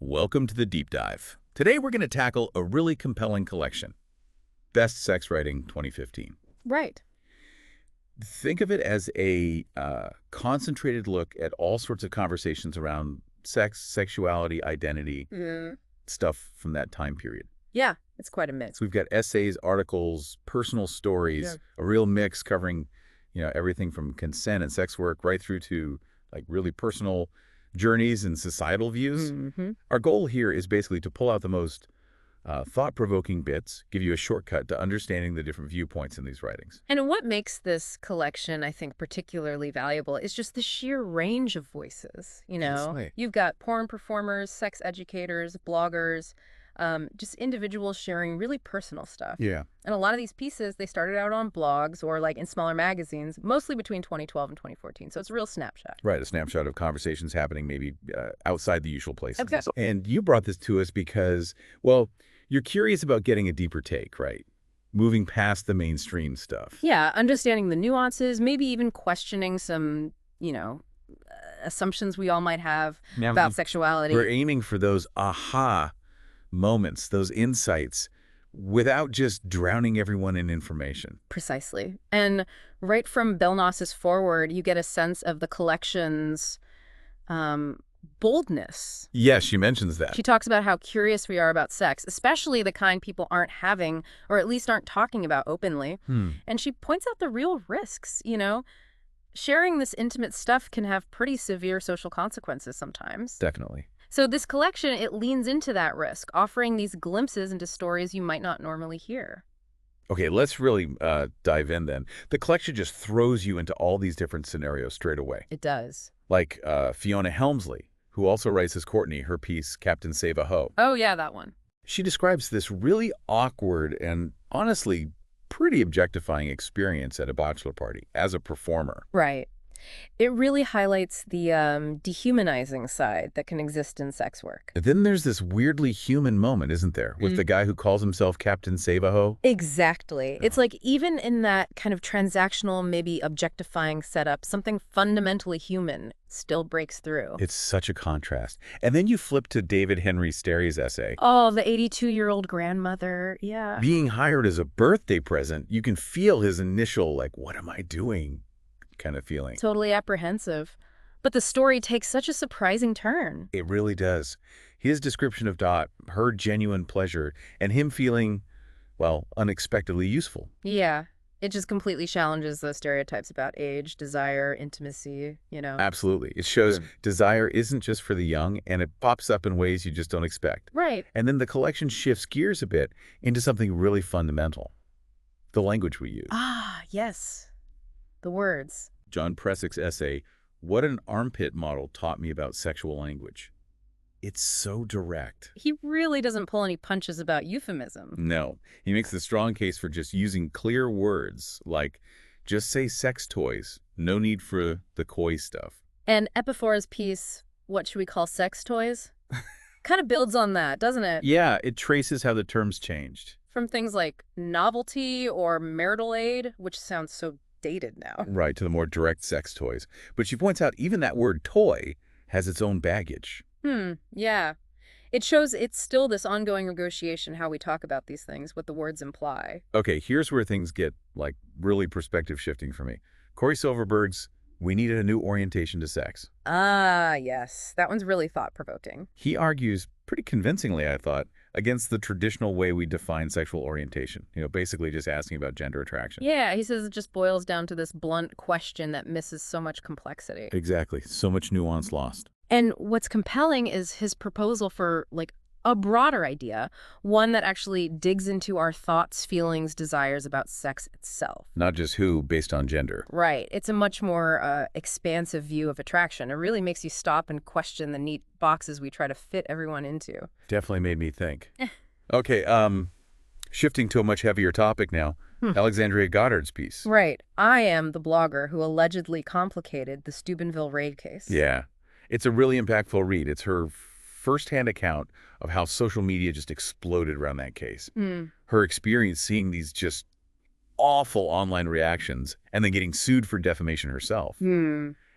Welcome to the Deep Dive. Today we're going to tackle a really compelling collection. Best Sex Writing 2015. Right. Think of it as a concentrated look at all sorts of conversations around sex, sexuality, identity, stuff from that time period. Yeah, it's quite a mix. So we've got essays, articles, personal stories, a real mix covering, everything from consent and sex work right through to like really personal journeys and societal views. Our goal here is basically to pull out the most thought-provoking bits, give you a shortcut to understanding the different viewpoints in these writings. And what makes this collection, I think, particularly valuable is just the sheer range of voices. You've got porn performers, sex educators, bloggers, just individuals sharing really personal stuff. Yeah. And a lot of these pieces, they started out on blogs or like in smaller magazines, mostly between 2012 and 2014. So it's a real snapshot. Right, a snapshot of conversations happening maybe outside the usual places. Exactly. And you brought this to us because, well, you're curious about getting a deeper take, right? Moving past the mainstream stuff. Yeah, understanding the nuances, maybe even questioning some, assumptions we all might have about sexuality. We're aiming for those aha moments, those insights, without just drowning everyone in information. Precisely. And right from Belle Knox's foreword, you get a sense of the collection's boldness. Yes, she mentions that. She talks about how curious we are about sex, especially the kind people aren't having, or at least aren't talking about openly. And she points out the real risks, Sharing this intimate stuff can have pretty severe social consequences sometimes. Definitely. So this collection, it leans into that risk, offering these glimpses into stories you might not normally hear. Okay, let's really dive in then. The collection just throws you into all these different scenarios straight away. It does. Like Fiona Helmsley, who also writes as Courtney, her piece, Captain Save-A-Ho. Oh, yeah, that one. She describes this really awkward and honestly pretty objectifying experience at a bachelor party as a performer. Right. It really highlights the dehumanizing side that can exist in sex work. Then there's this weirdly human moment, isn't there, with the guy who calls himself Captain Save-A-Ho? Exactly. It's like even in that kind of transactional, maybe objectifying setup, something fundamentally human still breaks through. It's such a contrast. And then you flip to David Henry Sterry's essay. Oh, the 82-year-old grandmother. Yeah. Being hired as a birthday present, you can feel his initial, like, what am I doing? Kind of feeling. Totally apprehensive. But the story takes such a surprising turn. It really does. His description of Dot, her genuine pleasure, and him feeling, well, unexpectedly useful. Yeah. It just completely challenges those stereotypes about age, desire, intimacy, Absolutely. It shows desire isn't just for the young, and it pops up in ways you just don't expect. Right. And then the collection shifts gears a bit into something really fundamental. The language we use. Ah, yes. The words. Jon Pressick's essay, What an Armpit Model Taught Me About Sexual Language. It's so direct. He really doesn't pull any punches about euphemism. No. He makes the strong case for just using clear words, like, just say sex toys. No need for the coy stuff. And Epiphora's piece, What Should We Call Sex Toys? Kind of builds on that, doesn't it? Yeah, it traces how the terms changed. From things like novelty or marital aid, which sounds so dated now. Right, to the more direct sex toys. But she points out even that word toy has its own baggage. Yeah. It shows it's still this ongoing negotiation how we talk about these things, what the words imply. Okay, here's where things get, like, really perspective shifting for me. Corey Silverberg's We Needed a New Orientation to Sex. Ah, yes. That one's really thought-provoking. He argues, pretty convincingly, I thought, against the traditional way we define sexual orientation. Basically just asking about gender attraction. Yeah, he says it just boils down to this blunt question that misses so much complexity. Exactly. So much nuance lost. And what's compelling is his proposal for, like, a broader idea, one that actually digs into our thoughts, feelings, desires about sex itself. Not just who, based on gender. Right. It's a much more expansive view of attraction. It really makes you stop and question the neat boxes we try to fit everyone into. Definitely made me think. Okay, shifting to a much heavier topic now. Alexandria Goddard's piece. Right. I am the blogger who allegedly complicated the Steubenville raid case. Yeah. It's a really impactful read. It's her first-hand account of how social media just exploded around that case. Her experience seeing these just awful online reactions and then getting sued for defamation herself.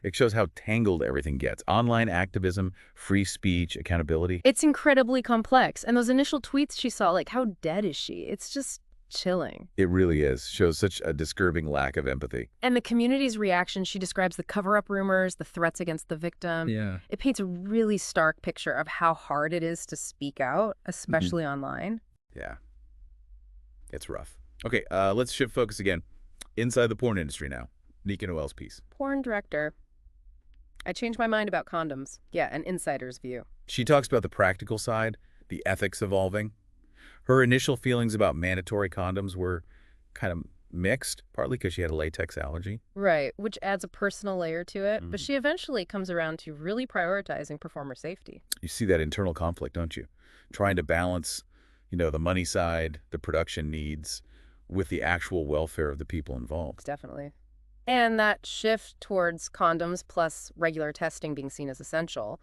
It shows how tangled everything gets. Online activism, free speech, accountability. It's incredibly complex. And those initial tweets she saw, like, how dead is she? It's just chilling. It really is. Shows such a disturbing lack of empathy. And the community's reaction, she describes the cover-up rumors, the threats against the victim. Yeah. It paints a really stark picture of how hard it is to speak out, especially online. Yeah. It's rough. Okay, let's shift focus again. Inside the porn industry now. Nika Noel's piece. Porn director. I changed my mind about condoms. Yeah, an insider's view. She talks about the practical side, the ethics evolving. Her initial feelings about mandatory condoms were kind of mixed, partly because she had a latex allergy. Right, which adds a personal layer to it, but she eventually comes around to really prioritizing performer safety. You see that internal conflict, don't you? Trying to balance, the money side, the production needs, with the actual welfare of the people involved. Definitely. And that shift towards condoms plus regular testing being seen as essential,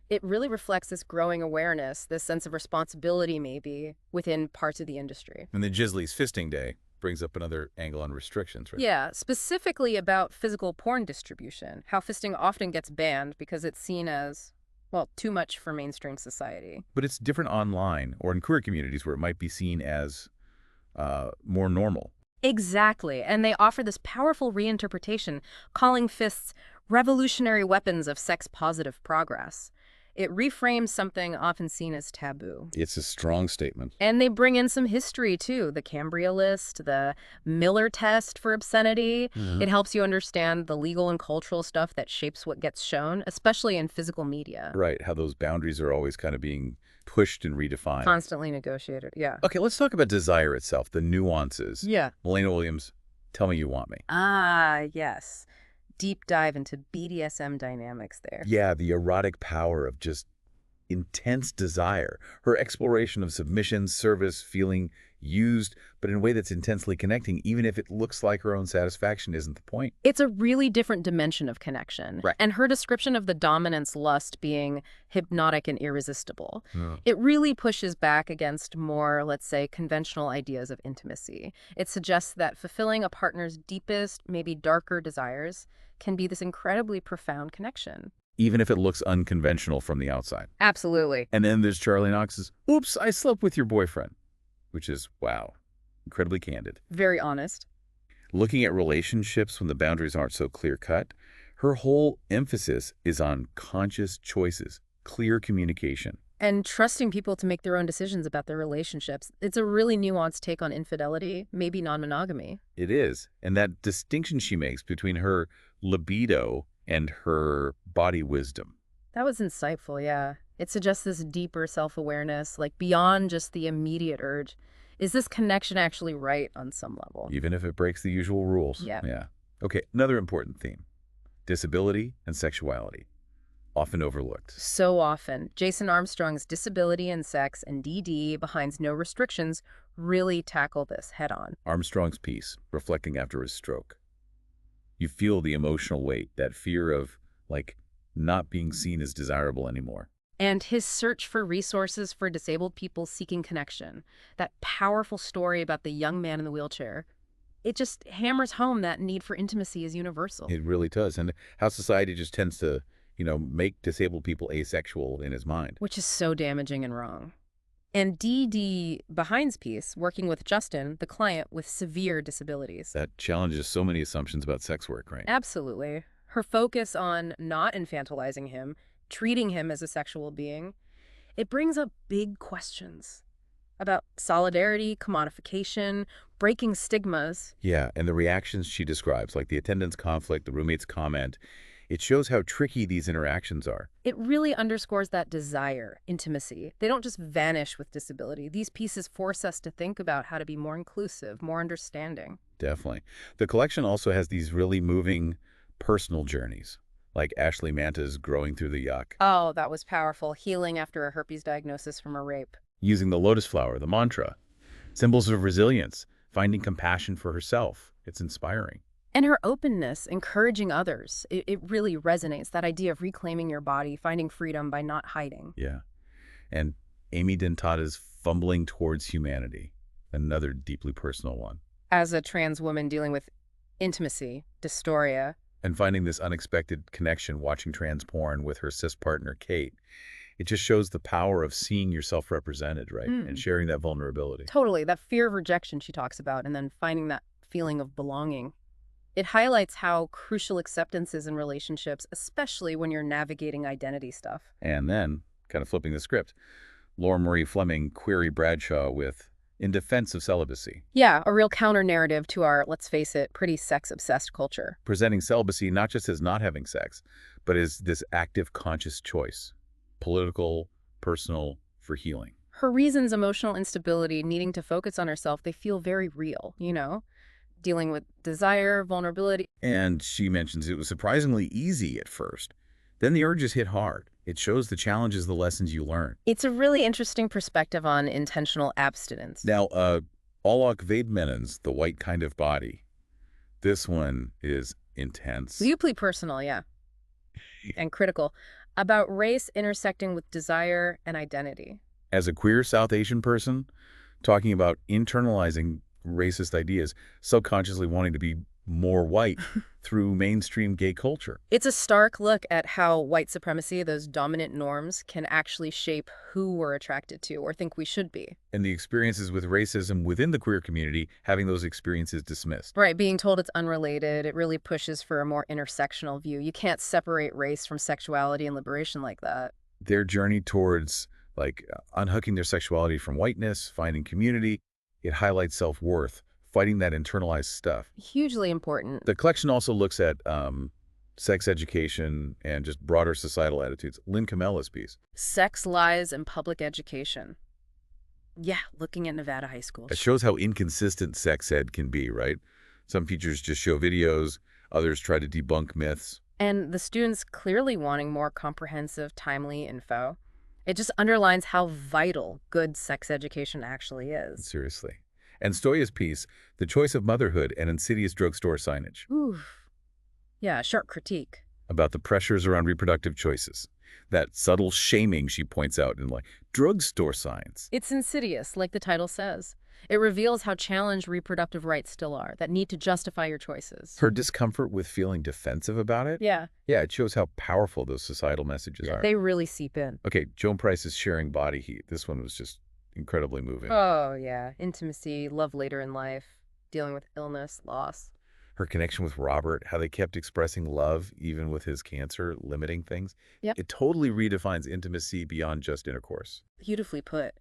it really reflects this growing awareness, this sense of responsibility maybe, within parts of the industry. And then Gisli's Fisting Day brings up another angle on restrictions, right? Yeah, specifically about physical porn distribution, how fisting often gets banned because it's seen as, well, too much for mainstream society. But it's different online or in queer communities where it might be seen as more normal. Exactly, and they offer this powerful reinterpretation, calling fists revolutionary weapons of sex-positive progress. It reframes something often seen as taboo. It's a strong statement. And they bring in some history, too. The Cambria List, the Miller test for obscenity. It helps you understand the legal and cultural stuff that shapes what gets shown, especially in physical media. Right, how those boundaries are always kind of being pushed and redefined. Constantly negotiated, yeah. Okay, let's talk about desire itself, the nuances. Yeah. Melina Williams, tell me you want me. Ah, yes. Deep dive into BDSM dynamics there. Yeah, the erotic power of just intense desire. Her exploration of submission, service, feeling used, but in a way that's intensely connecting, even if it looks like her own satisfaction isn't the point. It's a really different dimension of connection. Right. And her description of the dominance lust being hypnotic and irresistible, it really pushes back against more, let's say, conventional ideas of intimacy. It suggests that fulfilling a partner's deepest, maybe darker desires can be this incredibly profound connection. Even if it looks unconventional from the outside. Absolutely. And then there's Charlie Knox's, oops, I slept with your boyfriend, which is, wow, incredibly candid. Very honest. Looking at relationships when the boundaries aren't so clear-cut, her whole emphasis is on conscious choices, clear communication. And trusting people to make their own decisions about their relationships. It's a really nuanced take on infidelity, maybe non-monogamy. It is. And that distinction she makes between her libido and her body wisdom. That was insightful, yeah. It suggests this deeper self-awareness, like beyond just the immediate urge. Is this connection actually right on some level? Even if it breaks the usual rules. Yeah. Okay, another important theme. Disability and sexuality. Often overlooked. So often. Jason Armstrong's Disability and Sex and DD Behind No Restrictions really tackle this head-on. Armstrong's piece, reflecting after his stroke. You feel the emotional weight, that fear of, not being seen as desirable anymore. And his search for resources for disabled people seeking connection. That powerful story about the young man in the wheelchair. It just hammers home that need for intimacy is universal. It really does. And how society just tends to, make disabled people asexual in his mind. Which is so damaging and wrong. And DD Behind's piece, working with Justin, the client with severe disabilities. That challenges so many assumptions about sex work, right? Absolutely. Her focus on not infantilizing him, treating him as a sexual being, it brings up big questions about solidarity, commodification, breaking stigmas. Yeah, and the reactions she describes, like the attendant's conflict, the roommate's comment, it shows how tricky these interactions are. It really underscores that desire, intimacy. They don't just vanish with disability. These pieces force us to think about how to be more inclusive, more understanding. Definitely. The collection also has these really moving personal journeys, like Ashley Manta's Growing Through the Yuck. Oh, that was powerful. Healing after a herpes diagnosis from a rape. Using the lotus flower, the mantra. Symbols of resilience, finding compassion for herself. It's inspiring. And her openness, encouraging others, it really resonates, that idea of reclaiming your body, finding freedom by not hiding. Yeah. And Amy Dentata's Fumbling Towards Humanity, another deeply personal one. As a trans woman dealing with intimacy, dysphoria, And finding this unexpected connection watching trans porn with her cis partner, Kate, it just shows the power of seeing yourself represented, right? And sharing that vulnerability. Totally. That fear of rejection she talks about, and then finding that feeling of belonging. It highlights how crucial acceptance is in relationships, especially when you're navigating identity stuff. And then, kind of flipping the script, Laura Marie Fleming query Bradshaw with In Defense of Celibacy. Yeah, a real counter-narrative to our, let's face it, pretty sex-obsessed culture. Presenting celibacy not just as not having sex, but as this active, conscious choice. Political, personal, for healing. Her reasons, emotional instability, needing to focus on herself, they feel very real, you know? Dealing with desire, vulnerability. And she mentions it was surprisingly easy at first. Then the urges hit hard. It shows the challenges, the lessons you learn. It's a really interesting perspective on intentional abstinence. Now, Alok Vaidmenen's The White Kind of Body. This one is intense. Deeply personal, yeah. And critical. About race intersecting with desire and identity. As a queer South Asian person, talking about internalizing racist ideas, subconsciously wanting to be more white through mainstream gay culture. It's a stark look at how white supremacy, those dominant norms, can actually shape who we're attracted to or think we should be. And the experiences with racism within the queer community, having those experiences dismissed. Right, being told it's unrelated, it really pushes for a more intersectional view. You can't separate race from sexuality and liberation like that. Their journey towards, unhooking their sexuality from whiteness, finding community, it highlights self-worth, fighting that internalized stuff. Hugely important. The collection also looks at sex education and just broader societal attitudes. Lynn Camella's piece. Sex, Lies, and Public Education. Yeah, looking at Nevada high schools. It shows how inconsistent sex ed can be, right? Some teachers just show videos, others try to debunk myths. And the students clearly wanting more comprehensive, timely info. It just underlines how vital good sex education actually is. Seriously. And Stoya's piece, The Choice of Motherhood and Insidious Drugstore Signage. Oof. Yeah, sharp critique. About the pressures around reproductive choices. That subtle shaming she points out in drugstore signs. It's insidious, like the title says. It reveals how challenged reproductive rights still are, that need to justify your choices. Her discomfort with feeling defensive about it? Yeah. Yeah, it shows how powerful those societal messages are. They really seep in. Okay, Joan Price's Sharing Body Heat. This one was just incredibly moving. Oh, yeah. Intimacy, love later in life, dealing with illness, loss. Her connection with Robert, how they kept expressing love even with his cancer, limiting things. Yep. It totally redefines intimacy beyond just intercourse. Beautifully put.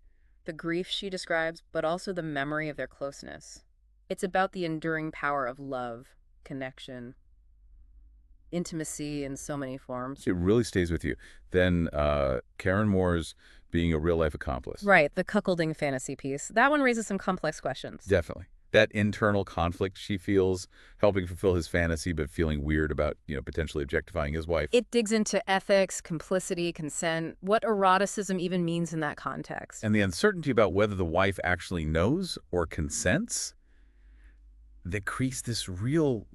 The grief she describes, but also the memory of their closeness. It's about the enduring power of love, connection, intimacy in so many forms. It really stays with you. Then Karen Moore's Being a Real-Life Accomplice. Right, the cuckolding fantasy piece. That one raises some complex questions. Definitely. That internal conflict she feels, helping fulfill his fantasy, but feeling weird about, potentially objectifying his wife. It digs into ethics, complicity, consent, what eroticism even means in that context. And the uncertainty about whether the wife actually knows or consents, that creates this real,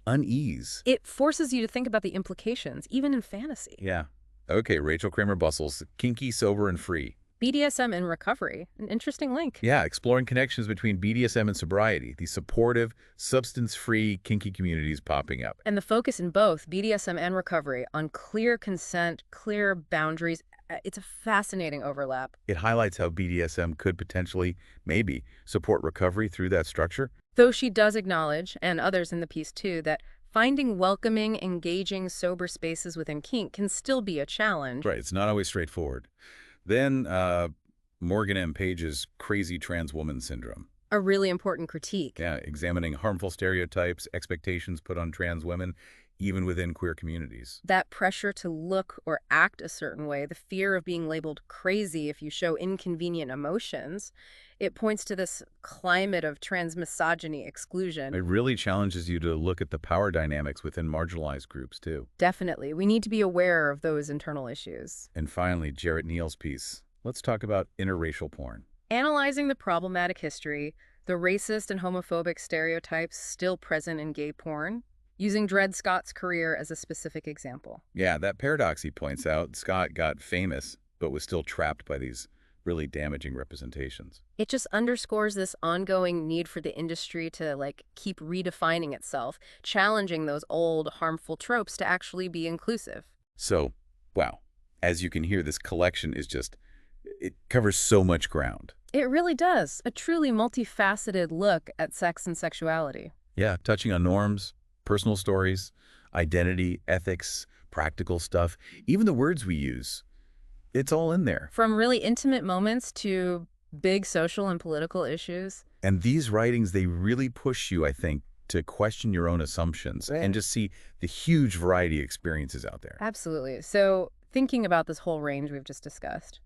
unease. It forces you to think about the implications, even in fantasy. Yeah. Okay, Rachel Kramer Bussel's Kinky, Sober, and Free. BDSM and recovery, an interesting link. Yeah, exploring connections between BDSM and sobriety, the supportive, substance-free kinky communities popping up. And the focus in both BDSM and recovery on clear consent, clear boundaries. It's a fascinating overlap. It highlights how BDSM could potentially, maybe, support recovery through that structure. Though she does acknowledge, and others in the piece too, that finding welcoming, engaging, sober spaces within kink can still be a challenge. Right, it's not always straightforward. Then Morgan M. Page's Crazy Trans Woman Syndrome. A really important critique. Yeah, examining harmful stereotypes, expectations put on trans women, even within queer communities. That pressure to look or act a certain way, the fear of being labeled crazy if you show inconvenient emotions, it points to this climate of trans misogyny exclusion. It really challenges you to look at the power dynamics within marginalized groups, too. Definitely. We need to be aware of those internal issues. And finally, Jarrett Neal's piece. Let's talk about interracial porn. Analyzing the problematic history, the racist and homophobic stereotypes still present in gay porn, using Dred Scott's career as a specific example. Yeah, that paradox he points out. Scott got famous, but was still trapped by these really damaging representations. It just underscores this ongoing need for the industry to, keep redefining itself, challenging those old, harmful tropes to actually be inclusive. So, wow, as you can hear, this collection is it covers so much ground. It really does. A truly multifaceted look at sex and sexuality. Yeah, touching on norms, personal stories, identity, ethics, practical stuff, even the words we use. It's all in there. From really intimate moments to big social and political issues. And these writings, they really push you, I think, to question your own assumptions and just see the huge variety of experiences out there. Absolutely. So thinking about this whole range we've just discussed,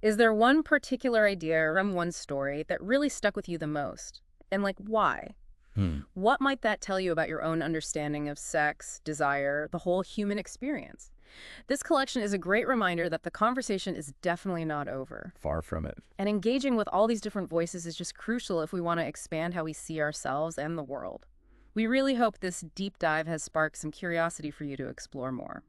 is there one particular idea or one story that really stuck with you the most? And why? What might that tell you about your own understanding of sex, desire, the whole human experience? This collection is a great reminder that the conversation is definitely not over. Far from it. And engaging with all these different voices is just crucial if we want to expand how we see ourselves and the world. We really hope this deep dive has sparked some curiosity for you to explore more.